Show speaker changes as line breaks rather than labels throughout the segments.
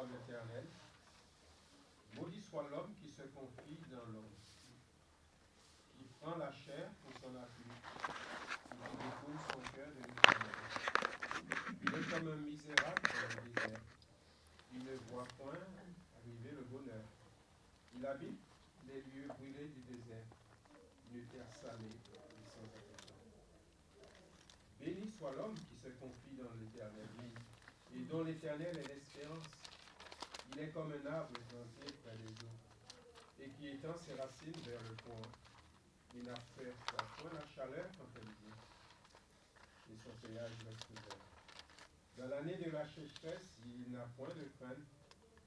parle l'Éternel. Maudit soit l'homme qui se confie dans l'homme, qui prend la chair pour son appui, et qui détourne son cœur de l'Éternel. Il est comme un misérable dans le désert. Il ne voit point arriver le bonheur. Il habite les lieux brûlés du désert, une terre salée et sans affection. Béni soit l'homme qui se confie dans l'Éternel, et dont l'Éternel est l'espérance. Il est comme un arbre planté près des eaux, et qui étend ses racines vers le fond. Il n'aperçoit point la chaleur quand elle vient, et son feuillage reste vert. Dans l'année de la sécheresse, il n'a point de crainte,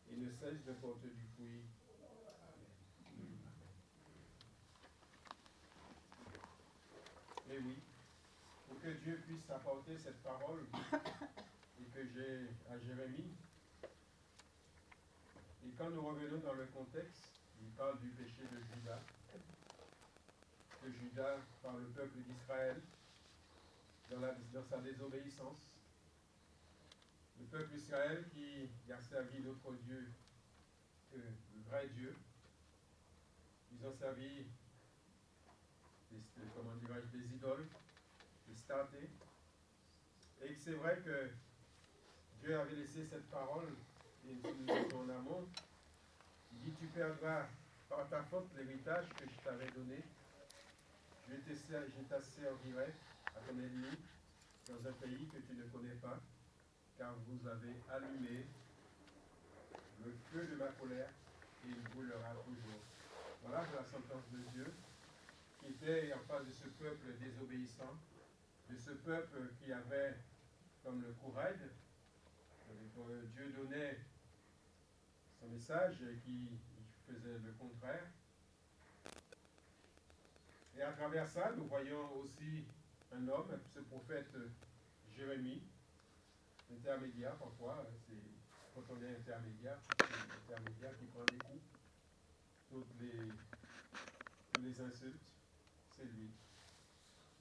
et ne cesse de porter du fruit. Amen. Et oui, pour que Dieu puisse apporter cette parole et que j'ai à Jérémie, et quand nous revenons dans le contexte, il parle du péché de Judas, de Judas par le peuple d'Israël, dans sa désobéissance. Le peuple d'Israël qui a servi d'autres dieux que le vrai Dieu. Ils ont servi des idoles, des statues. Et c'est vrai que Dieu avait laissé cette parole et en amont. Il dit, tu perdras par ta faute l'héritage que je t'avais donné. Je t'asservirai à ton ennemi dans un pays que tu ne connais pas, car vous avez allumé le feu de ma colère et il brûlera toujours. Voilà la sentence de Dieu qui était en face de ce peuple désobéissant, de ce peuple qui avait comme le courage. Dieu donnait son message et qui faisait le contraire. Et à travers ça, nous voyons aussi un homme, ce prophète Jérémie, intermédiaire parfois, c'est quand on est intermédiaire, c'est l'intermédiaire qui prend des coups, toutes les insultes, c'est lui.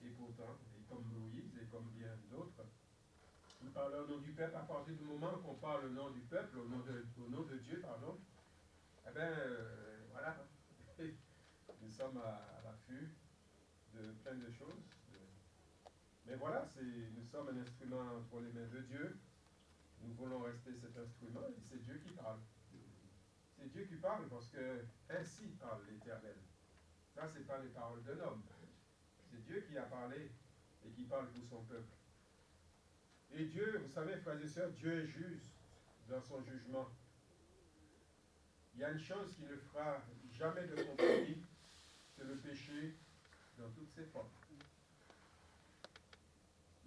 Et pourtant, et comme Moïse et comme bien d'autres, il parle au nom du peuple. À partir du moment qu'on parle au nom du peuple, au nom de Dieu, pardon, eh bien, voilà, nous sommes à l'affût de plein de choses. Mais voilà, nous sommes un instrument entre les mains de Dieu. Nous voulons rester cet instrument et c'est Dieu qui parle. C'est Dieu qui parle parce que ainsi parle l'Éternel. Ça, ce n'est pas les paroles d'un homme. C'est Dieu qui a parlé et qui parle pour son peuple. Et Dieu, vous savez, frères et sœurs, Dieu est juste dans son jugement. Il y a une chose qui ne fera jamais de compromis, c'est le péché dans toutes ses formes.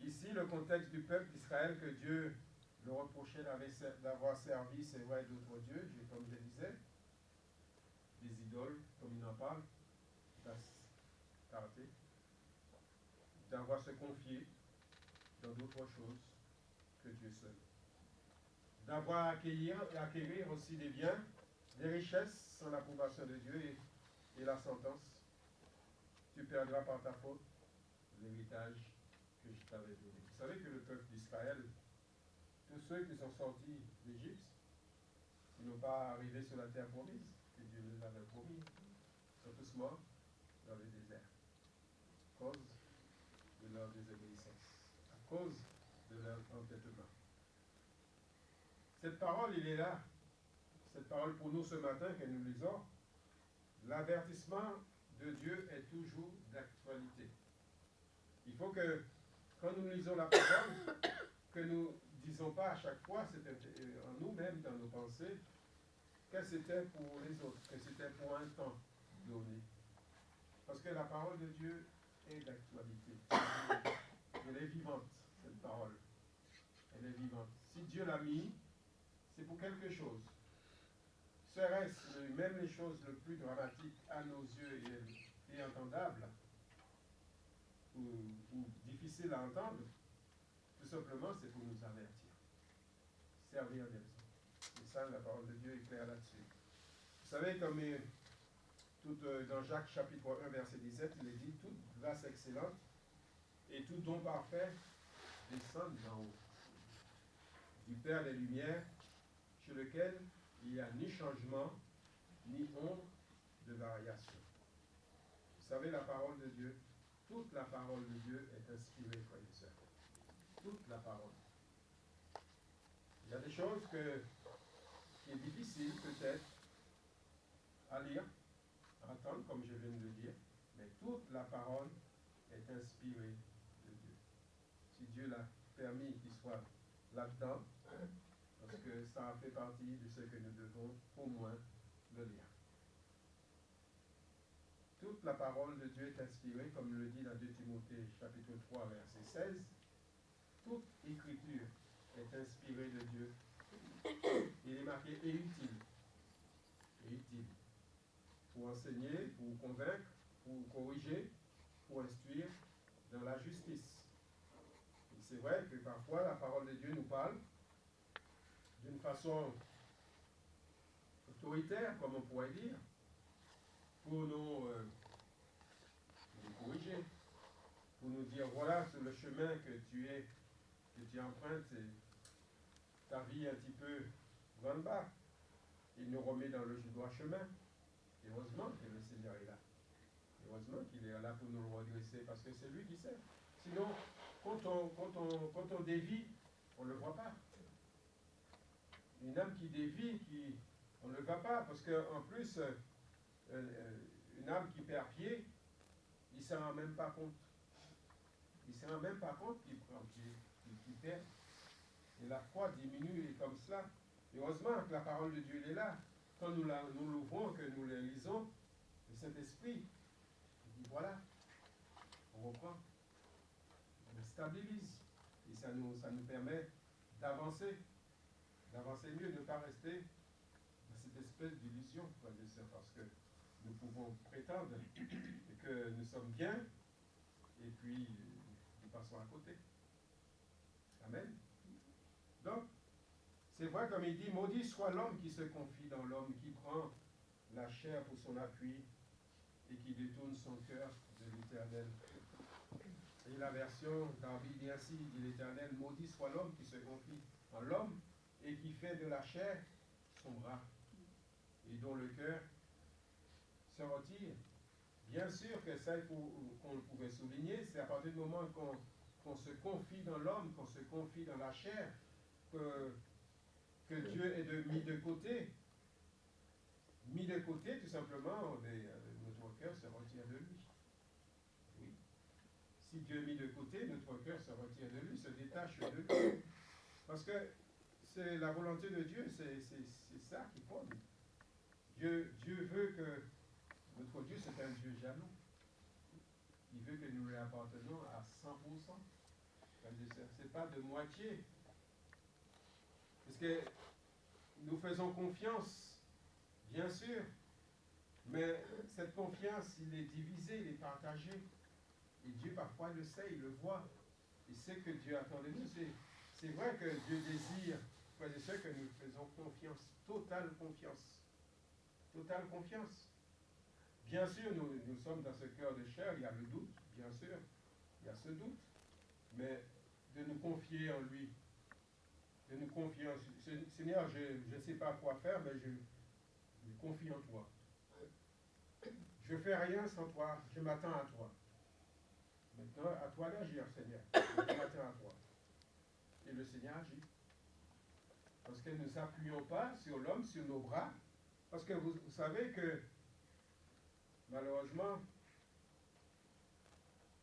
Ici, le contexte du peuple d'Israël que Dieu le reprochait d'avoir servi, c'est vrai, d'autres dieux, comme je disais, des idoles, comme il en parle, d'avoir se confié dans d'autres choses que Dieu seul. D'avoir acquérir aussi des biens, des richesses sans l'approbation de Dieu et la sentence. Tu perdras par ta faute l'héritage que je t'avais donné. Vous savez que le peuple d'Israël, tous ceux qui sont sortis d'Égypte, ils n'ont pas arrivé sur la terre promise, que Dieu les avait promis. Ils sont tous morts dans le désert, à cause de leur désobéissance, à cause de leur entêtement. Cette parole, il est là. Cette parole pour nous ce matin que nous lisons. L'avertissement de Dieu est toujours d'actualité. Il faut que, quand nous lisons la parole, que nous ne disons pas à chaque fois, c'était en nous-mêmes, dans nos pensées, que c'était pour les autres, que c'était pour un temps donné. Parce que la parole de Dieu est d'actualité. Elle est vivante, cette parole. Elle est vivante. Si Dieu l'a mis, c'est pour quelque chose. Serait-ce même les choses les plus dramatiques à nos yeux et entendables, ou difficiles à entendre, tout simplement c'est pour nous avertir. Servir des gens. Et ça, la parole de Dieu est claire là-dessus. Vous savez, comme dans Jacques chapitre 1, verset 17, il est dit, toute grâce excellente et tout don parfait descendent d'en haut, du Père des Lumières, sur lequel il n'y a ni changement, ni ombre de variation. Vous savez, la parole de Dieu, toute la parole de Dieu est inspirée, frères et sœurs. Toute la parole. Il y a des choses qui est difficile peut-être à lire, à entendre, comme je viens de le dire, mais toute la parole est inspirée de Dieu. Si Dieu l'a permis qu'il soit là-dedans, parce que ça fait partie de ce que nous devons au moins le lire. Toute la parole de Dieu est inspirée, comme le dit dans 2 Timothée chapitre 3, verset 16. Toute écriture est inspirée de Dieu. Il est marqué et utile. Et utile. Pour enseigner, pour convaincre, pour corriger, pour instruire dans la justice. Et c'est vrai que parfois la parole de Dieu nous parle d'une façon autoritaire, comme on pourrait dire, pour nous corriger, pour nous dire voilà sur le chemin que tu empruntes, ta vie est un petit peu dans le bas. Il nous remet dans le droit chemin. Heureusement que le Seigneur est là. Heureusement qu'il est là pour nous le redresser, parce que c'est lui qui sait. Sinon, quand on dévie, on ne le voit pas. Une âme qui dévie, on ne le voit pas, parce qu'en plus, une âme qui perd pied, il ne s'en rend même pas compte. Il ne s'en rend même pas compte qu'il perd. Et la foi diminue comme cela. Heureusement que la parole de Dieu est là. Quand nous l'ouvrons, que nous la lisons, le Saint-Esprit dit voilà, on reprend, on stabilise. Et ça nous permet d'avancer mieux, de ne pas rester dans cette espèce d'illusion, parce que nous pouvons prétendre que nous sommes bien, et puis nous passons à côté. Amen. Donc, c'est vrai, comme il dit, maudit soit l'homme qui se confie dans l'homme, qui prend la chair pour son appui et qui détourne son cœur de l'Éternel. Et la version d'Arby dit ainsi, dit l'Éternel, maudit soit l'homme qui se confie en l'homme et qui fait de la chair son bras et dont le cœur se retire. Bien sûr que ça, qu'on pouvait souligner, c'est à partir du moment qu'on se confie dans l'homme, qu'on se confie dans la chair, que Dieu est mis de côté. Mis de côté, tout simplement, notre cœur se retire de lui. Oui. Si Dieu est mis de côté, notre cœur se retire de lui, se détache de lui. Parce que c'est la volonté de Dieu, c'est ça qui compte. Dieu veut que notre Dieu, c'est un Dieu jaloux. Il veut que nous lui appartenons à 100%. Ce n'est pas de moitié. Parce que nous faisons confiance, bien sûr, mais cette confiance, il est divisé, il est partagé. Et Dieu, parfois, le sait, il le voit. Il sait que Dieu attend de nous. C'est vrai que Dieu désire, frères et sœurs, que nous faisons confiance, totale confiance. Totale confiance. Bien sûr, nous sommes dans ce cœur de chair, il y a le doute, bien sûr, il y a ce doute, mais de nous confier en lui, de nous confier en Seigneur, je ne sais pas quoi faire, mais je me confie en toi. Je ne fais rien sans toi, je m'attends à toi. Maintenant, à toi d'agir, Seigneur. Je m'attends à toi. Et le Seigneur agit. Parce que nous ne s'appuyons pas sur l'homme, sur nos bras, parce que vous savez que malheureusement,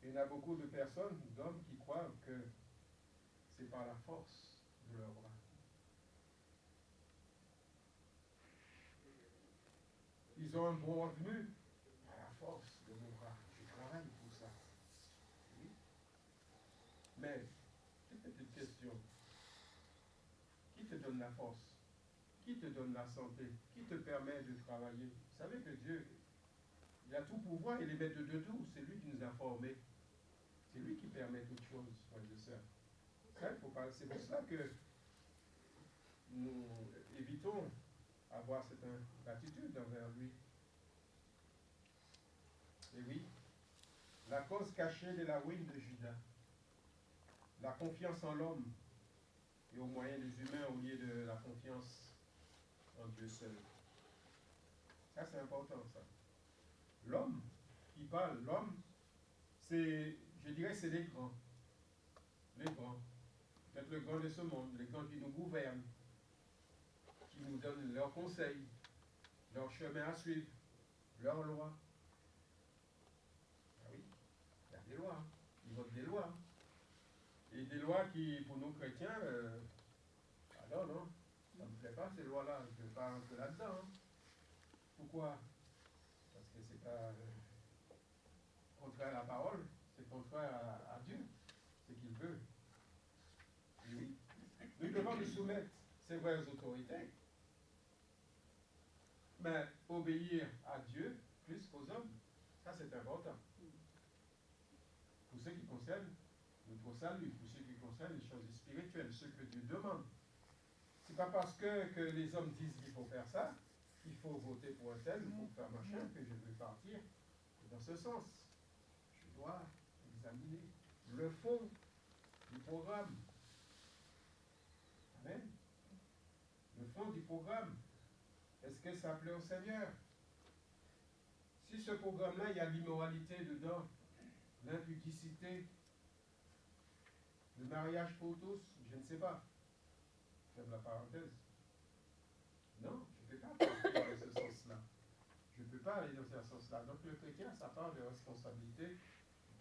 il y a beaucoup de personnes, d'hommes, qui croient que c'est par la force de leurs bras. Ils ont un bon revenu à la force de mon bras. Je travaille pour ça. Oui. Mais, petite question. Qui te donne la force? Qui te donne la santé? Qui te permet de travailler? Vous savez que Dieu, il a tout pouvoir, il est maître de tout. C'est lui qui nous a formés. C'est lui qui permet toutes choses, frères et sœurs. C'est pour cela que nous évitons avoir cette ingratitude envers lui. Et oui, la cause cachée de la ruine de Judas, la confiance en l'homme et aux moyens des humains au lieu de la confiance en Dieu seul. Ça, c'est important, ça. L'homme qui parle, l'homme, c'est, je dirais, c'est les grands. Les grands. Peut-être le grand de ce monde, les grands qui nous gouvernent, qui nous donnent leurs conseils, leur chemin à suivre, leurs lois. Ah oui, il y a des lois. Ils votent des lois. Et des lois qui, pour nous chrétiens, alors non, ça ne me plaît pas ces lois-là, je ne veux pas rentrer là-dedans. Hein. Pourquoi? Parce que c'est pas contraire à la parole, c'est contraire à Dieu, ce qu'il veut. Et oui, nous devons nous soumettre, c'est vrai, aux autorités, mais obéir à Dieu plus qu'aux hommes. Ça, c'est important. Pour ce qui concerne notre salut, pour ce qui concerne les choses spirituelles, ce que Dieu demande. C'est pas parce que les hommes disent qu'il faut faire ça, qu'il faut voter pour un tel, pour faire machin, que je veux partir dans ce sens. Je dois examiner le fond du programme. Amen. Le fond du programme. Est-ce que ça plaît au Seigneur? Si ce programme-là, il y a l'immoralité dedans, l'impudicité, le mariage pour tous, je ne sais pas. Ferme la parenthèse. Non, je ne peux pas partir dans ce sens-là. Je ne peux pas aller dans ce sens-là. Donc le chrétien, ça parle de responsabilité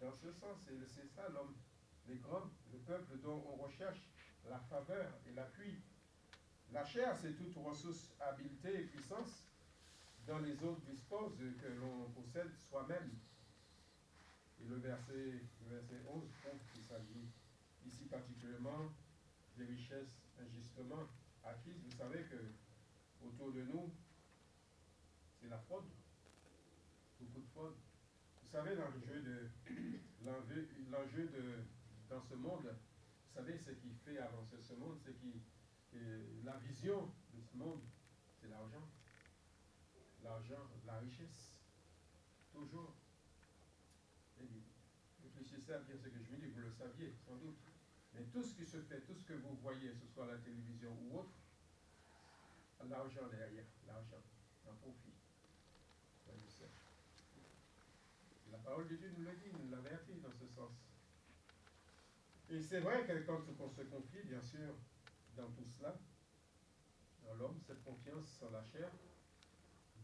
dans ce sens. Et c'est ça l'homme, les grands, le peuple dont on recherche la faveur et l'appui. La chair, c'est toute ressource, habileté et puissance dont les autres disposent que l'on possède soi-même. Et le verset 11 prouve qu'il s'agit ici particulièrement des richesses injustement acquises. Vous savez que autour de nous, c'est la fraude. Beaucoup de fraude. Vous savez, l'enjeu dans ce monde, vous savez, ce qui fait avancer ce monde, la vision de ce monde, c'est l'argent. L'argent, la richesse. Toujours. Et réfléchissez à bien ce que je vous dis, vous le saviez, sans doute. Mais tout ce qui se fait, tout ce que vous voyez, que ce soit à la télévision ou autre, l'argent derrière, l'argent, un profit. La parole de Dieu nous le dit, nous l'avertit dans ce sens. Et c'est vrai que quand on se confie, bien sûr, dans tout cela, dans l'homme, cette confiance en la chair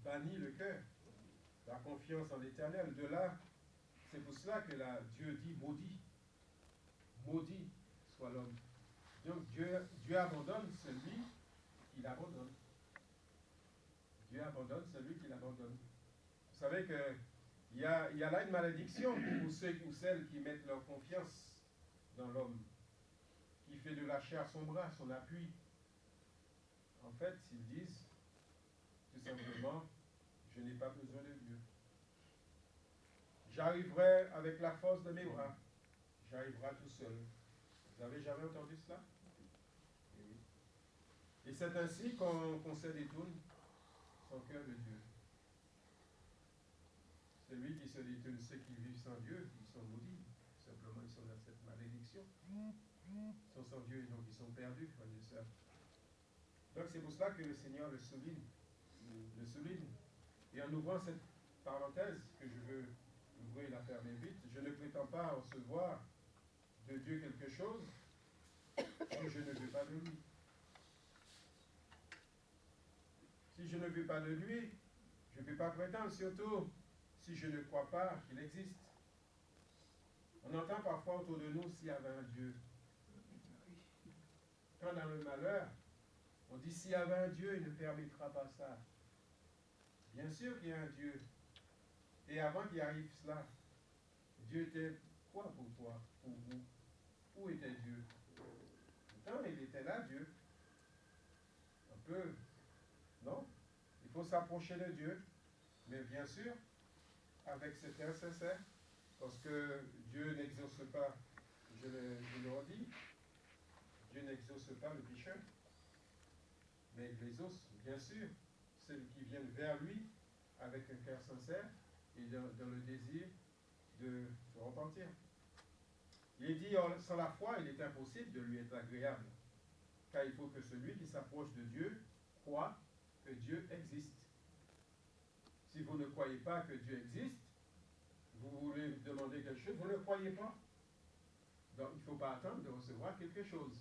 bannit le cœur. La confiance en l'éternel. De là, c'est pour cela que Dieu dit maudit. Maudit soit l'homme. Donc Dieu abandonne celui qu'il abandonne. Dieu abandonne celui qu'il abandonne. Vous savez qu'il y a là une malédiction pour ceux ou celles qui mettent leur confiance dans l'homme, qui fait de la chair son bras, son appui. En fait, ils disent tout simplement, je n'ai pas besoin de Dieu. J'arriverai avec la force de mes bras. J'arriverai tout seul. Vous n'avez jamais entendu cela? Oui. Et c'est ainsi qu'on se détourne son cœur de Dieu. Celui qui se détourne, ceux qui vivent sans Dieu, ils sont maudits. Simplement, ils sont dans cette malédiction. Ils sont sans Dieu, donc ils sont perdus, frères et sœurs. Donc c'est pour cela que le Seigneur le souligne. Le souligne. Et en ouvrant cette parenthèse, que je veux ouvrir et la fermer vite, je ne prétends pas recevoir de Dieu quelque chose si je ne veux pas de lui. Si je ne veux pas de lui, je ne peux pas prétendre, surtout si je ne crois pas qu'il existe. On entend parfois autour de nous s'il y avait un Dieu. Quand dans le malheur, on dit s'il y avait un Dieu, il ne permettra pas ça. Bien sûr qu'il y a un Dieu. Et avant qu'il arrive cela, Dieu était quoi pour toi, pour vous? Où était Dieu? Pourtant, il était là, Dieu. Un peu, non? Il faut s'approcher de Dieu, mais bien sûr, avec ce cœur sincère, parce que Dieu n'exauce pas, je le redis, Dieu n'exauce pas le pécheur, mais il exauce, bien sûr, ceux qui viennent vers lui avec un cœur sincère et dans le désir de se repentir. Il est dit, sans la foi, il est impossible de lui être agréable, car il faut que celui qui s'approche de Dieu croit que Dieu existe. Si vous ne croyez pas que Dieu existe, vous voulez demander quelque chose, vous ne croyez pas. Donc il ne faut pas attendre de recevoir quelque chose.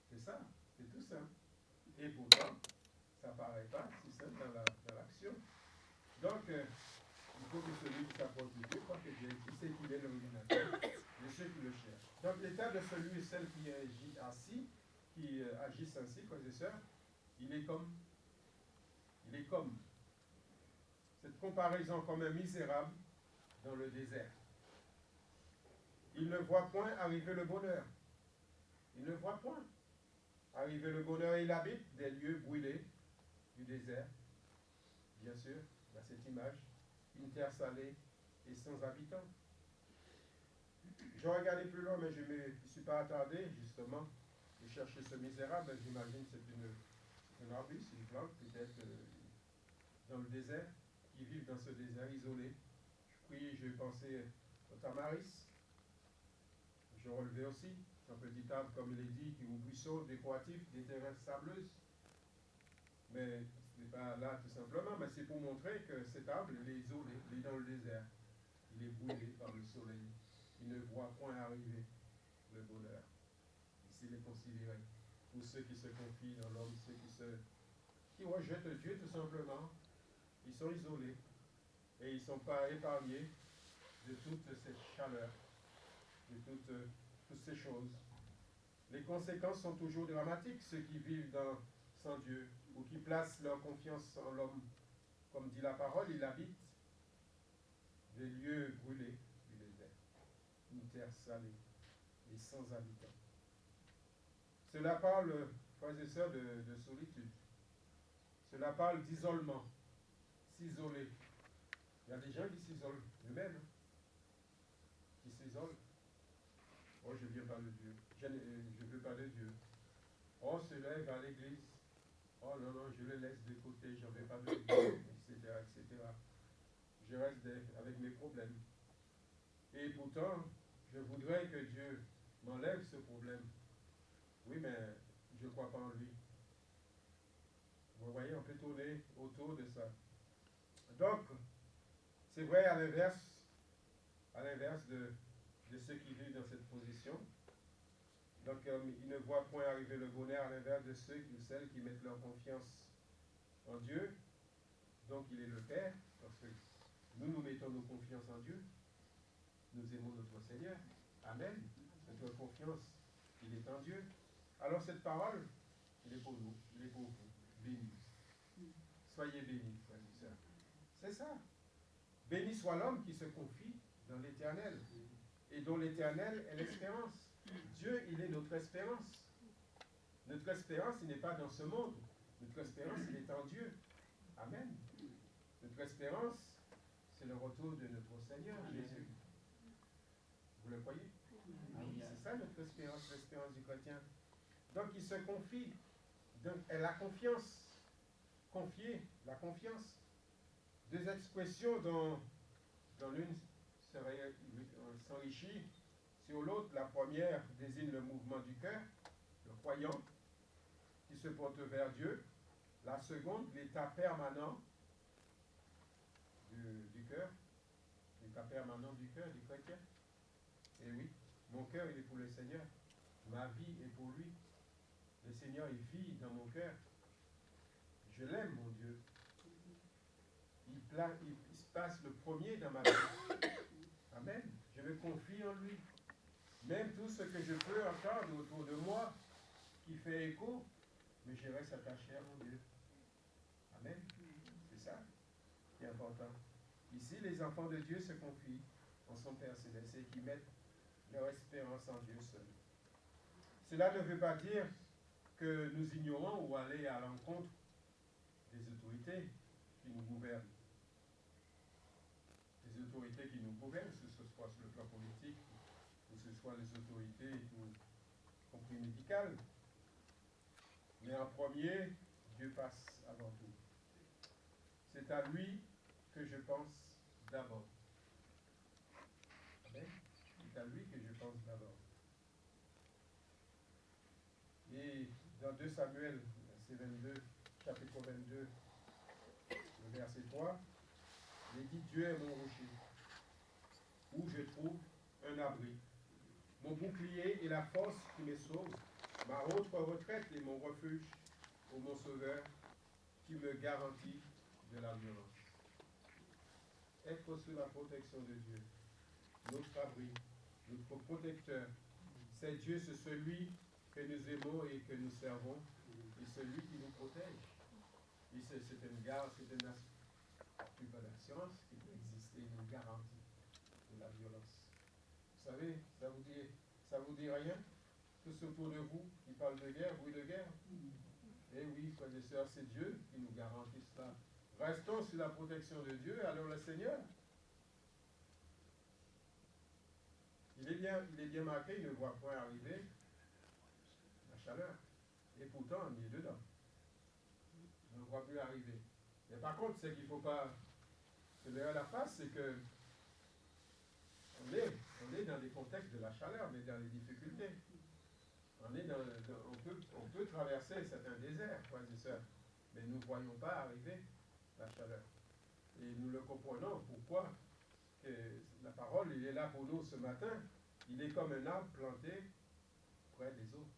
C'est ça, c'est tout simple. Et pourtant, ça ne paraît pas si simple dans l'action. Donc, il faut que celui qui s'approche de Dieu croit que Dieu sait qu'il est l'ordinateur de ceux qui le cherchent. Donc l'état de celui et celle qui agit ainsi, qui agissent ainsi, frères et sœurs, il est comme cette comparaison comme un misérable dans le désert. Il ne voit point arriver le bonheur. Il ne voit point arriver le bonheur. Il habite des lieux brûlés du désert. Bien sûr, dans cette image, une terre salée et sans habitants. Je regardais plus loin, mais je ne me suis pas attardé, justement, de chercher ce misérable. J'imagine que c'est un arbuste, une plante, peut-être dans le désert, qui vivent dans ce désert isolé. Je pensais au tamaris. Je relevais aussi un petit arbre, comme il est dit, qui est au buisson décoratif des terrains sableuses. Mais ce n'est pas là tout simplement, mais c'est pour montrer que cet arbre, il est isolé, il est dans le désert. Il est brûlé par le soleil. Il ne voit point arriver le bonheur. Ici, il est considéré pour ceux qui se confient dans l'homme, ceux qui rejettent Dieu tout simplement. Ils sont isolés et ils ne sont pas épargnés de toute cette chaleur, de toutes ces choses. Les conséquences sont toujours dramatiques. Ceux qui vivent sans Dieu ou qui placent leur confiance en l'homme, comme dit la parole, il habite des lieux brûlés du désert, une terre salée et sans habitants. Cela parle, frères et sœurs, de solitude. Cela parle d'isolement, s'isoler. Il y a des gens qui s'isolent eux-mêmes, qui s'isolent. Oh, je ne viens pas de Dieu. Je ne veux pas de Dieu. Oh, cela va à l'église. Oh non, non, je le laisse de côté, je n'en veux pas de Dieu, etc., etc. Je reste avec mes problèmes. Et pourtant, je voudrais que Dieu m'enlève ce problème. Oui, mais je ne crois pas en lui. Vous voyez, on peut tourner autour de ça. Donc, c'est vrai à l'inverse de ceux qui vivent dans cette position. Donc, ils ne voient point arriver le bonheur à l'inverse de ceux ou celles qui mettent leur confiance en Dieu. Donc, il est le Père, parce que nous mettons nos confiances en Dieu. Nous aimons notre Seigneur. Amen. Notre confiance, il est en Dieu. Alors, cette parole, il est pour nous, il est pour vous. Bénis. Soyez bénis, frères et sœurs. C'est ça. Béni soit l'homme qui se confie dans l'Éternel et dont l'Éternel est l'espérance. Dieu, il est notre espérance. Notre espérance, il n'est pas dans ce monde. Notre espérance, il est en Dieu. Amen. Notre espérance, c'est le retour de notre Seigneur Jésus. Vous le croyez? C'est ça notre espérance, l'espérance du chrétien. Donc il se confie. Donc la confiance. Confier, la confiance. Deux expressions dont l'une s'enrichit sur l'autre. La première désigne le mouvement du cœur, le croyant, qui se porte vers Dieu. La seconde, l'état permanent du cœur, l'état permanent du cœur du chrétien. Et oui, mon cœur, il est pour le Seigneur. Ma vie est pour lui. Le Seigneur, il vit dans mon cœur. Je l'aime, mon Dieu. Il se passe le premier dans ma vie. Amen. Je me confie en lui. Même tout ce que je peux entendre autour de moi qui fait écho, mais je reste attaché à mon Dieu. Amen. C'est ça qui est important. Ici, les enfants de Dieu se confient en son Père Céleste et qui mettent leur espérance en Dieu seul. Cela ne veut pas dire que nous ignorons ou aller à l'encontre des autorités qui nous gouvernent. Les autorités qui nous gouvernent, que ce soit sur le plan politique, que ce soit les autorités, y compris médicales. Mais en premier, Dieu passe avant tout. C'est à lui que je pense d'abord. Amen. C'est à lui que je pense d'abord. Et dans 2 Samuel, c'est 22, chapitre chapitre 22, le verset 3, il dit, Dieu est mon rocher, où je trouve un abri, mon bouclier et la force qui me sauve, ma haute retraite et mon refuge, ô mon sauveur, qui me garantit de la violence. Être sous la protection de Dieu, notre abri, notre protecteur, c'est Dieu, c'est celui que nous aimons et que nous servons, et celui qui nous protège. Et c'est une garde, c'est une assurance qui peut exister, une garantie de la violence. Vous savez, ça vous dit rien? Tous autour de vous qui parlent de guerre, bruit de guerre. Eh oui, frères et sœurs, c'est Dieu qui nous garantit cela. Restons sous la protection de Dieu, alors le Seigneur. Il est bien marqué, il ne voit point arriver la chaleur. Et pourtant, on est dedans. On ne voit plus arriver. Mais par contre, ce qu'il ne faut pas se leurrer la face, c'est que on est dans des contextes de la chaleur, mais dans les difficultés. On peut traverser certains déserts, frères et sœurs, mais nous ne voyons pas arriver la chaleur. Et nous le comprenons. Pourquoi? Que la parole, il est là pour nous ce matin. Il est comme un arbre planté près des eaux.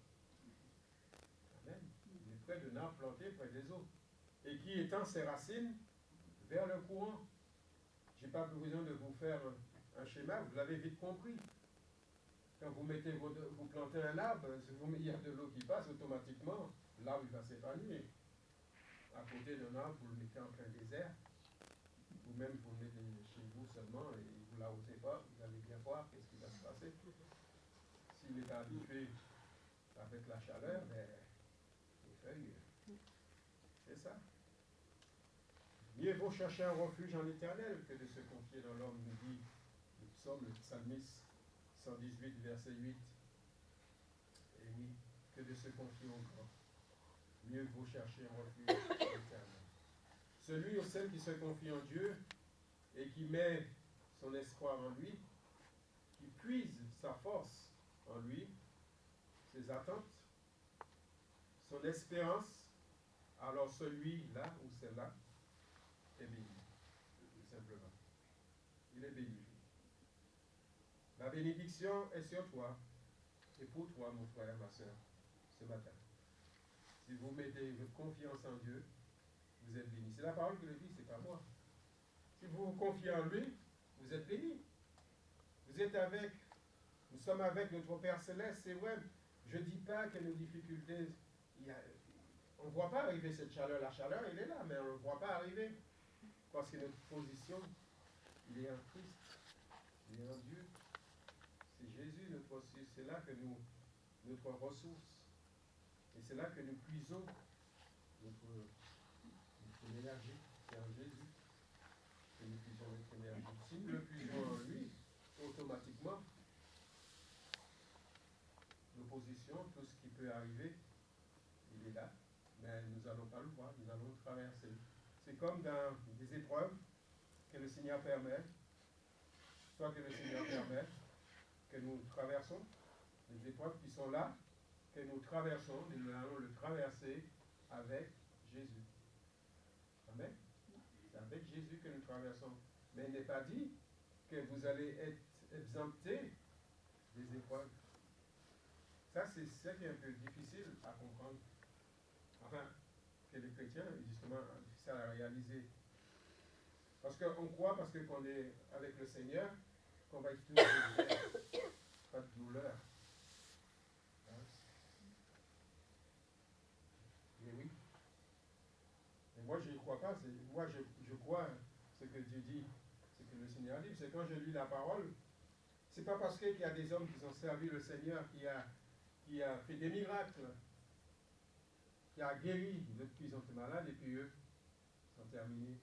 Amen. Il est près d'un arbre planté près des eaux. Et qui étend ses racines vers le courant. Je n'ai pas besoin de vous faire un schéma, vous l'avez vite compris. Quand vous plantez un arbre, il y a de l'eau qui passe, automatiquement, l'arbre va s'épanouir. À côté d'un arbre, vous le mettez en plein désert, ou même vous le mettez chez vous seulement et vous ne l'arrosez pas, vous allez bien voir qu'est-ce qui va se passer. S'il est habitué avec la chaleur, ben, les feuilles, c'est ça. Mieux vaut chercher un refuge en l'Éternel que de se confier dans l'homme, nous dit le psaume, le psalmiste 118, verset 8. Et oui, que de se confier au grand. Mieux vaut chercher un refuge en l'Éternel. Celui ou celle qui se confie en Dieu et qui met son espoir en lui, qui puise sa force en lui, ses attentes, son espérance, alors celui-là ou celle-là est béni, tout simplement. Il est béni. La bénédiction est sur toi et pour toi, mon frère, ma soeur, ce matin. Si vous mettez votre confiance en Dieu, vous êtes béni. C'est la parole qui le dit, c'est pas moi. Si vous vous confiez en lui, vous êtes béni. Vous êtes avec, nous sommes avec notre Père Céleste, c'est vrai. Je ne dis pas que nos difficultés, on ne voit pas arriver cette chaleur. La chaleur, elle est là, mais on ne le voit pas arriver. Parce que notre position, il est en Christ, il est en Dieu. C'est Jésus, notre ressource. C'est là que notre ressource. Et c'est là que nous puisons notre énergie. C'est en Jésus que nous puisons notre énergie. Si nous le puisons en lui, automatiquement, l'opposition, tout ce qui peut arriver, il est là. Mais nous n'allons pas le voir, nous allons le traverser. C'est comme dans des épreuves que le Seigneur permet, soit que le Seigneur permet, que nous traversons, les épreuves qui sont là, que nous traversons, et nous allons le traverser avec Jésus. Amen. C'est avec Jésus que nous traversons. Mais il n'est pas dit que vous allez être exemptés des épreuves. Ça, c'est ce qui est un peu difficile à comprendre. Enfin, que les chrétiens, justement, difficile à réaliser. Parce qu'on croit, parce qu'on est avec le Seigneur, qu'on va être toujours pas de douleur. Hein? Mais oui. Mais moi, je ne crois pas. Moi, je crois ce que Dieu dit, ce que le Seigneur dit. C'est quand je lis la parole, c'est pas parce qu'il y a des hommes qui ont servi le Seigneur qui a fait des miracles, qui a guéri d'autres qui sont malades, et puis eux sont terminés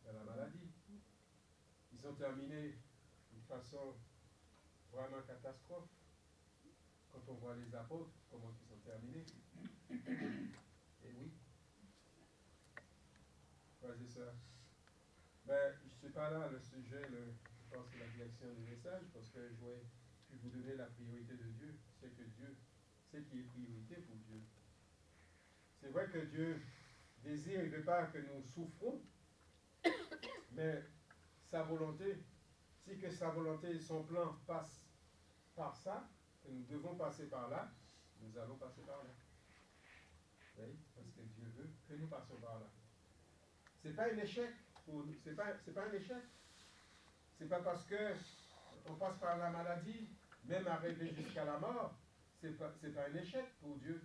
dans la maladie. Ils sont terminés d'une façon vraiment catastrophe. Quand on voit les apôtres, comment ils sont terminés. Et oui. Frères et sœurs. Ben, je ne suis pas là, le sujet, je pense que la direction du message, parce que je vais vous donner la priorité de Dieu. C'est que Dieu, c'est qui est priorité pour Dieu. C'est vrai que Dieu désire, il ne veut pas que nous souffrons, mais sa volonté, si que sa volonté et son plan passent par ça, que nous devons passer par là, nous allons passer par là. Oui, parce que Dieu veut que nous passions par là. Ce n'est pas un échec pour nous, c'est pas un échec. C'est pas parce que on passe par la maladie, même arriver jusqu'à la mort, c'est pas un échec pour Dieu.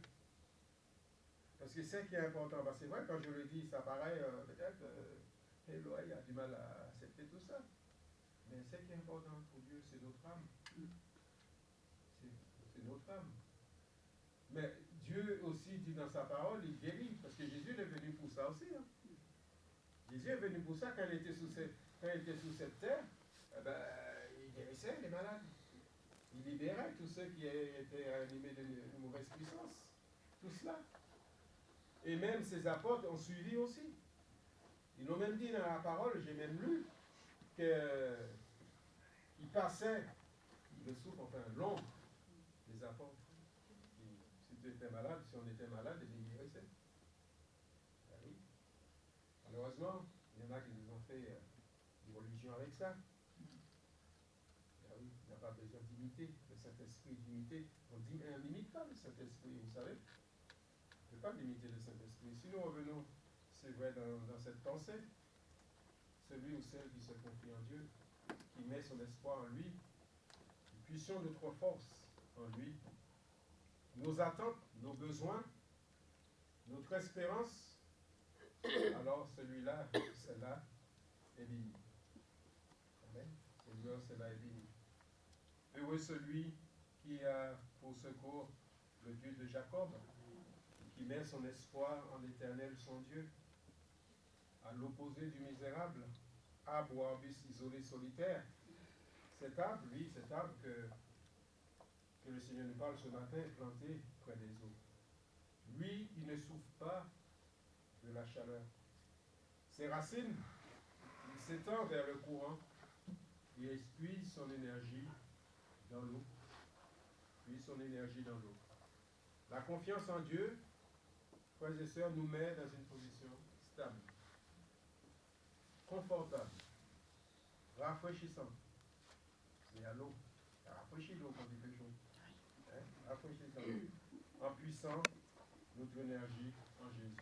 Parce que c'est ce qui est important. Bah, c'est vrai, quand je le dis, ça paraît peut-être, Éloi a du mal à accepter tout ça. Mais ce qui est important pour Dieu, c'est notre âme. C'est notre âme. Mais Dieu aussi dit dans sa parole, il guérit, parce que Jésus est venu pour ça aussi. Hein. Jésus est venu pour ça quand il était sous cette terre, eh ben, il guérissait les malades. Il libérait tous ceux qui étaient animés de mauvaise puissance. Tout cela. Et même ses apôtres ont suivi aussi. Ils l'ont même dit dans la parole, j'ai même lu, qu'ils passaient le souffle, enfin l'ombre des apôtres. Si tu étais malade, si on était malade, ils guérissaient. Ben oui. Malheureusement, il y en a qui nous ont fait une religion avec ça. Ben oui, il n'y a pas besoin d'imiter le Saint-Esprit, d'imiter. On n'imite pas le Saint-Esprit, vous savez. On ne peut pas limiter le Saint-Esprit. Si nous revenons, c'est vrai, dans cette pensée, celui ou celle qui se confie en Dieu, qui met son espoir en lui, nous puissions notre force en lui, nos attentes, nos besoins, notre espérance, alors celui-là, celle-là est béni. Amen. Celui-là, celle-là est béni. Heureux celui qui a pour secours le Dieu de Jacob, qui met son espoir en l'Éternel son Dieu, à l'opposé du misérable, arbre ou arbuste isolé solitaire. Cet arbre, lui, cet arbre que le Seigneur nous parle ce matin, est planté près des eaux. Lui, il ne souffre pas de la chaleur. Ses racines, il s'étend vers le courant et puise son énergie dans l'eau. Puise son énergie dans l'eau. La confiance en Dieu, frères et sœurs, nous met dans une position stable, confortable, rafraîchissante. C'est à l'eau. Ça rafraîchit l'eau quand il fait chaud. Hein? Rafraîchissant. En puissant notre énergie en Jésus.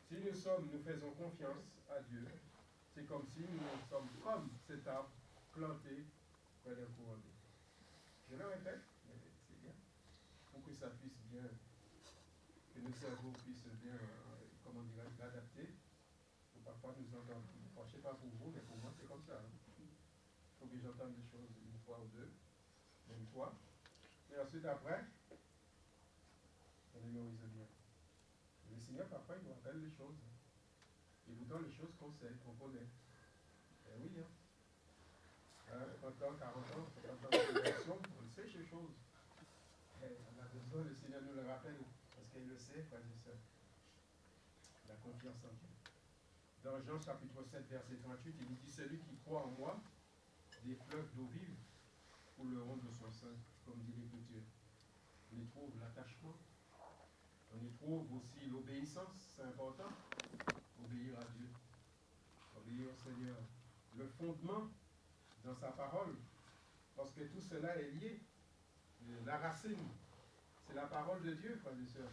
Si nous faisons confiance à Dieu, c'est comme si nous sommes comme cet arbre planté près d'un courant d'eau. Je le répète, mais c'est bien. Pour que ça puisse bien, que nos cerveaux puissent bien, comment dirais-je, l'adapter. Parfois nous entendons, je ne sais pas pour vous, mais pour moi c'est comme ça. Hein. Il faut que j'entende des choses une fois ou deux, même fois. Et ensuite après, on mémorise bien. Et le Seigneur parfois il nous rappelle les choses. Et pourtant les choses qu'on sait, qu'on connaît. Eh oui, hein. 30 ans, 40 ans, 50 ans de révélation, on le sait ces choses. Et on a besoin, le Seigneur nous le rappelle, parce qu'il le sait, frères et sœurs. La confiance en Dieu. Dans Jean chapitre 7, verset 38, il nous dit, celui qui croit en moi, des fleuves d'eau vive couleront de son sein, comme dit l'Écriture. On y trouve l'attachement, on y trouve aussi l'obéissance, c'est important, obéir à Dieu, obéir au Seigneur. Le fondement dans sa parole, parce que tout cela est lié. La racine, c'est la parole de Dieu, frères et sœurs.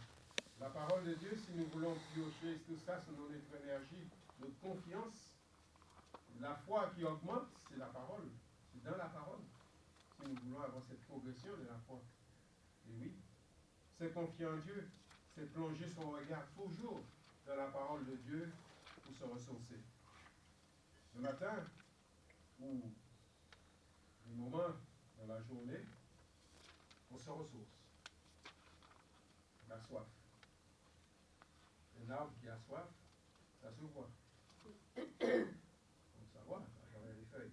La parole de Dieu, si nous voulons piocher tout ça sur notre énergie, notre confiance, la foi qui augmente, c'est la parole. C'est dans la parole. Si nous voulons avoir cette progression de la foi. Et oui, c'est confier en Dieu, c'est plonger son regard toujours dans la parole de Dieu pour se ressourcer. Le matin, ou les moments dans la journée, on se ressource. La soif. Un arbre qui a soif, ça se voit. On ça voit à travers les feuilles.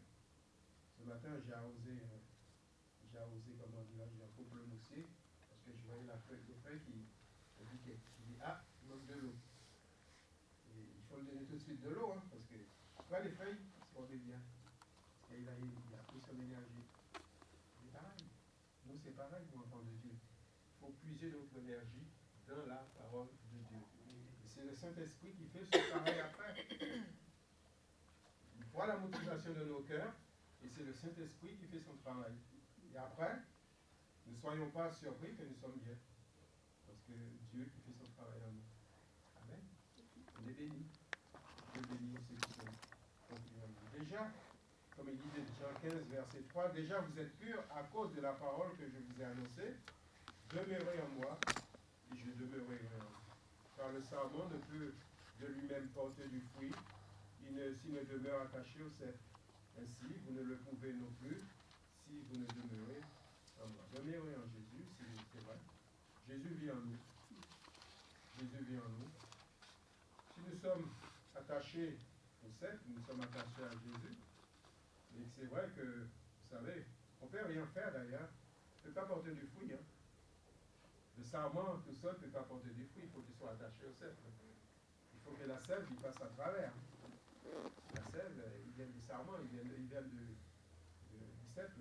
Ce matin, j'ai arrosé, comment dirais-je, un peu bleu moussé, parce que je voyais les feuilles qui piquaient. Je dis, ah, il manque de l'eau. Et il faut lui donner tout de suite de l'eau, hein, parce que pas les feuilles, c'est pas bien. Et il a pris son énergie. C'est pareil. Nous, c'est pareil, nous, enfants de Dieu. Il faut puiser notre énergie dans la parole de Dieu. Saint-Esprit qui fait ce travail après. Il voit la motivation de nos cœurs et c'est le Saint-Esprit qui fait son travail. Et après, ne soyons pas surpris que nous sommes bien. Parce que Dieu qui fait son travail en nous. Amen. On est béni. Dieu bénit ceux qui sont confiés en nous. Déjà, comme il dit dans Jean 15, verset 3, déjà vous êtes purs à cause de la parole que je vous ai annoncée. Demeurez en moi et je demeurerai en vous. Car le sarment ne peut de lui-même porter du fruit s'il ne demeure attaché au cep. Ainsi, vous ne le pouvez non plus si vous ne demeurez en moi. Demeurez en Jésus, c'est vrai. Jésus vit en nous. Jésus vit en nous. Si nous sommes attachés au cep, nous sommes attachés à Jésus. Et c'est vrai que, vous savez, on ne peut rien faire d'ailleurs. On ne peut pas porter du fruit. Hein. Le sarment tout seul ne peut pas porter du fruit. Il faut qu'il soit attaché au cep. Il faut que la sève il passe à travers. La sève, il vient du sarment, il vient du cep,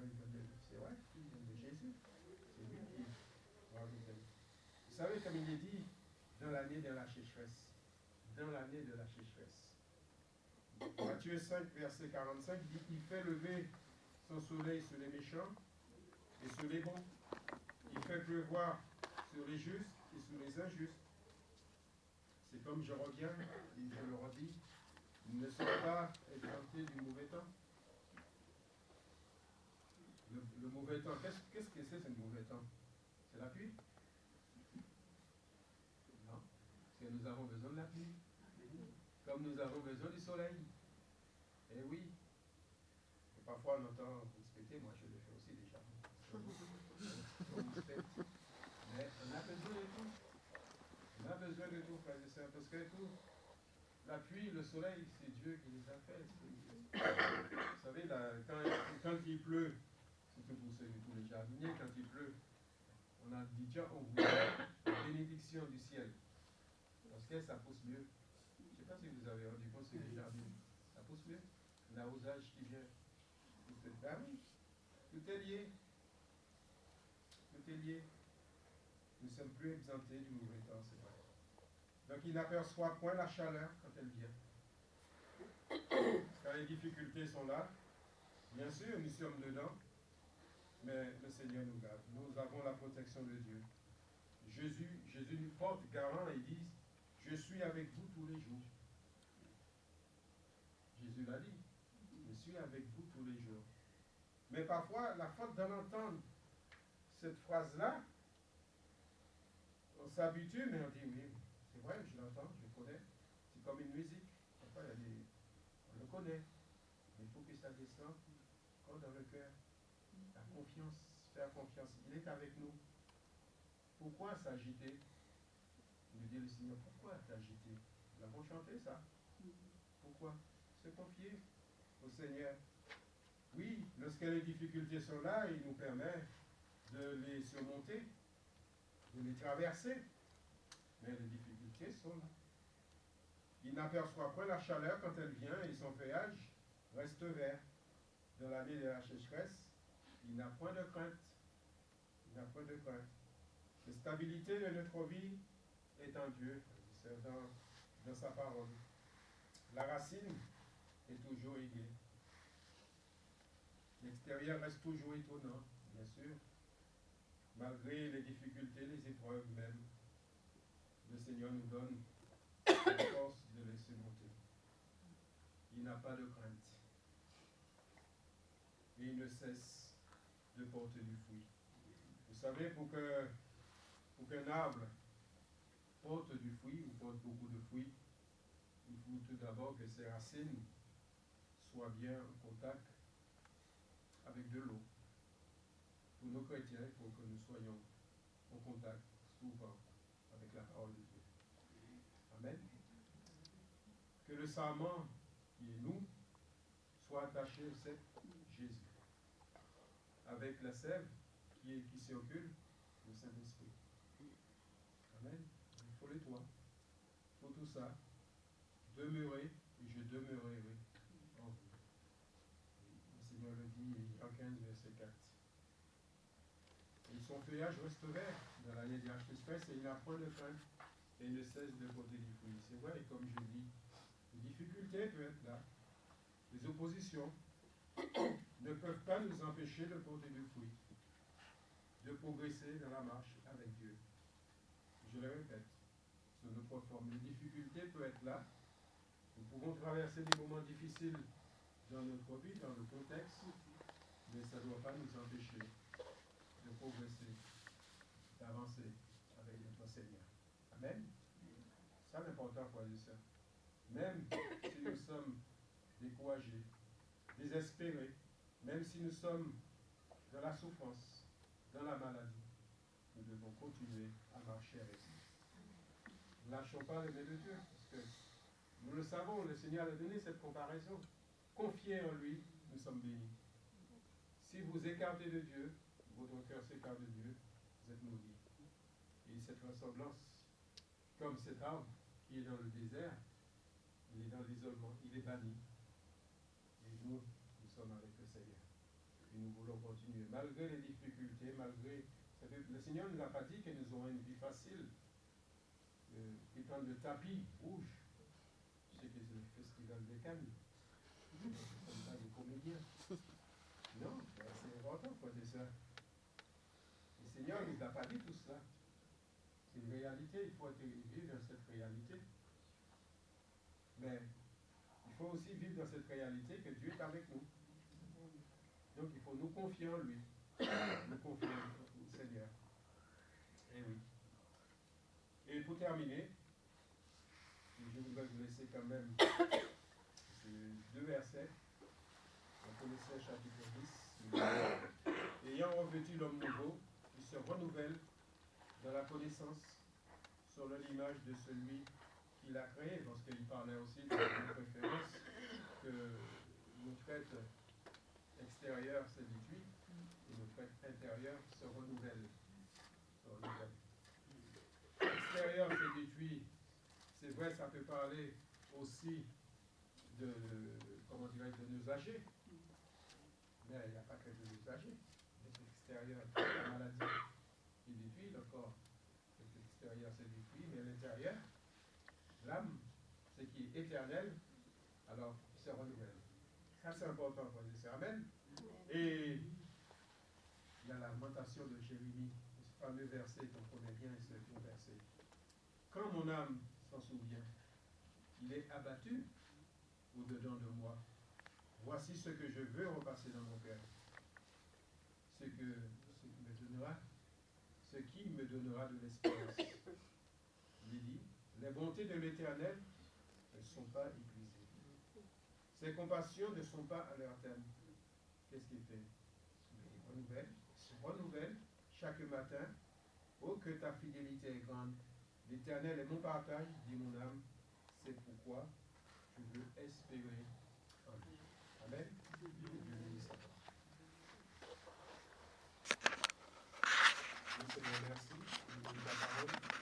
c'est vrai, il vient de Jésus. C'est lui qui va vous aider. Vous savez, comme il est dit, dans l'année de la sécheresse. Dans l'année de la sécheresse. Matthieu 5, verset 45 dit qu'il fait lever son soleil sur les méchants et sur les bons. Il fait pleuvoir sur les justes et sur les injustes. C'est comme je reviens, et je le redis, ils ne sont pas exemptés du mauvais temps. Le mauvais temps, qu'est-ce que c'est le mauvais temps? C'est la pluie? Non, parce que nous avons besoin de la pluie. Comme nous avons besoin du soleil. Eh oui. Et parfois on entend rouspéter, moi je le fais aussi déjà. Mais on a besoin de tout. On a besoin de tout, frères et sœurs, parce que tout, la pluie, le soleil, c'est Dieu qui les a fait. Vous savez, là, quand il pleut, surtout pour tous les jardiniers, quand il pleut, on a dit, tiens, on vous donne la bénédiction du ciel. Parce que ça pousse mieux. Je ne sais pas si vous avez rendu compte sur les jardins. Ça pousse mieux. L'arrosage qui vient. Ah oui, tout est lié. Tout est lié. Nous ne sommes plus exemptés du mauvais temps, c'est vrai. Donc il n'aperçoit point la chaleur quand elle vient. Quand les difficultés sont là, bien sûr, nous sommes dedans, mais le Seigneur nous garde. Nous avons la protection de Dieu. Jésus nous porte garant et dit, je suis avec vous tous les jours. Jésus l'a dit, je suis avec vous tous les jours. Mais parfois, la faute d'en entendre cette phrase-là, on s'habitue, mais on dit, oui, c'est vrai, je l'entends, je connais. C'est comme une musique. Parfois, on le connaît. Mais il faut que ça descende comme dans le cœur. La confiance, faire confiance. Il est avec nous. Pourquoi s'agiter? Il dit le Seigneur, pourquoi t'agiter? Nous avons chanté ça. Pourquoi? Se confier au Seigneur. Oui, lorsque les difficultés sont là, il nous permet de les surmonter, de les traverser. Mais les difficultés sont là. Il n'aperçoit pas la chaleur quand elle vient et son feuillage reste vert. Dans l'année de la sécheresse, il n'a point de crainte. Il n'a point de crainte. La stabilité de notre vie est en Dieu, c'est dans sa parole. La racine est toujours aiguë. L'extérieur reste toujours étonnant, bien sûr. Malgré les difficultés, les épreuves même, le Seigneur nous donne la force de les surmonter. Il n'a pas de crainte. Et il ne cesse de porter du fruit. Vous savez, pour qu'un arbre porte du fruit, ou porte beaucoup de fruits, il faut tout d'abord que ses racines soient bien en contact avec de l'eau. Pour nos chrétiens, il faut que nous soyons en contact souvent avec la parole de Dieu. Amen. Que le sarment qui est nous soit attaché au cep Jésus. Avec la sève qui circule, le Saint-Esprit. Amen. Il faut les trois. Il faut tout ça. Demeurer, et je demeurerai en vous. Le Seigneur le dit, Jean 15, verset 4. Et son feuillage reste vert dans l'année de la sécheresse et il n'a point de crainte et il ne cesse de porter du fruit. c'est vrai, et comme je dis, les difficultés peuvent être là, les oppositions ne peuvent pas nous empêcher de porter du fruit, de progresser dans la marche avec Dieu. Je le répète, sous notre forme, les difficultés peuvent être là. Nous pouvons traverser des moments difficiles dans notre vie, dans le contexte, mais ça ne doit pas nous empêcher de progresser, d'avancer avec notre Seigneur. Amen. C'est important, frères et sœurs. Même si nous sommes découragés, désespérés, même si nous sommes dans la souffrance, dans la maladie, nous devons continuer à marcher avec lui. Ne lâchons pas les mains de Dieu, parce que nous le savons, le Seigneur a donné cette comparaison. Confiez en lui, nous sommes bénis. Si vous écartez de Dieu, votre cœur s'écarte de Dieu, vous êtes maudits. Et cette ressemblance, comme cet arbre qui est dans le désert, il est dans l'isolement, il est banni. Et nous sommes avec le Seigneur. Et nous voulons continuer, malgré les difficultés, malgré... Le Seigneur ne nous a pas dit que nous aurons une vie facile. Étant le tapis rouge, je sais que c'est le festival des Cannes. Nous ne sommes pas des comédiens. Non, c'est important, frère et sœurs. Le Seigneur ne nous a pas dit tout cela. C'est une réalité, il faut vivre dans cette réalité. Mais il faut aussi vivre dans cette réalité que Dieu est avec nous. Donc il faut nous confier en lui, nous confier au Seigneur. Et oui. Et pour terminer, je voudrais vous laisser quand même ces 2 versets. On connaissait chapitre 10. Ayant revêtu l'homme nouveau, il se renouvelle dans la connaissance sur l'image de celui qui l'a créé, parce qu'il parlait aussi de nos préférences, que notre être extérieur se détruit et notre être intérieur se renouvelle. L'extérieur se détruit, c'est vrai, ça peut parler aussi de nos âgés, mais il n'y a pas que de nos âgés. L'extérieur, la maladie qui détruit, le corps, l'extérieur se détruit, mais l'intérieur, l'âme, ce qui est éternel, alors il se renouvelle. Ça c'est important pour dire ça. Amen. Et il y a la lamentation de Jérémie, ce fameux verset qu'on connaît bien, ce bon verset. Quand mon âme s'en souvient, il est abattu au-dedans de moi. Voici ce que je veux repasser dans mon cœur. Ce qui me donnera de l'espérance. Il dit, les bontés de l'Éternel ne sont pas épuisées. Ses compassions ne sont pas à leur terme. Qu'est-ce qu'il fait? Il se renouvelle chaque matin. Oh, que ta fidélité est grande. L'Éternel est mon partage, dit mon âme. C'est pourquoi je veux espérer en lui. Amen. Dieu bénisse à toi. Seigneur, merci. Nous ta parole.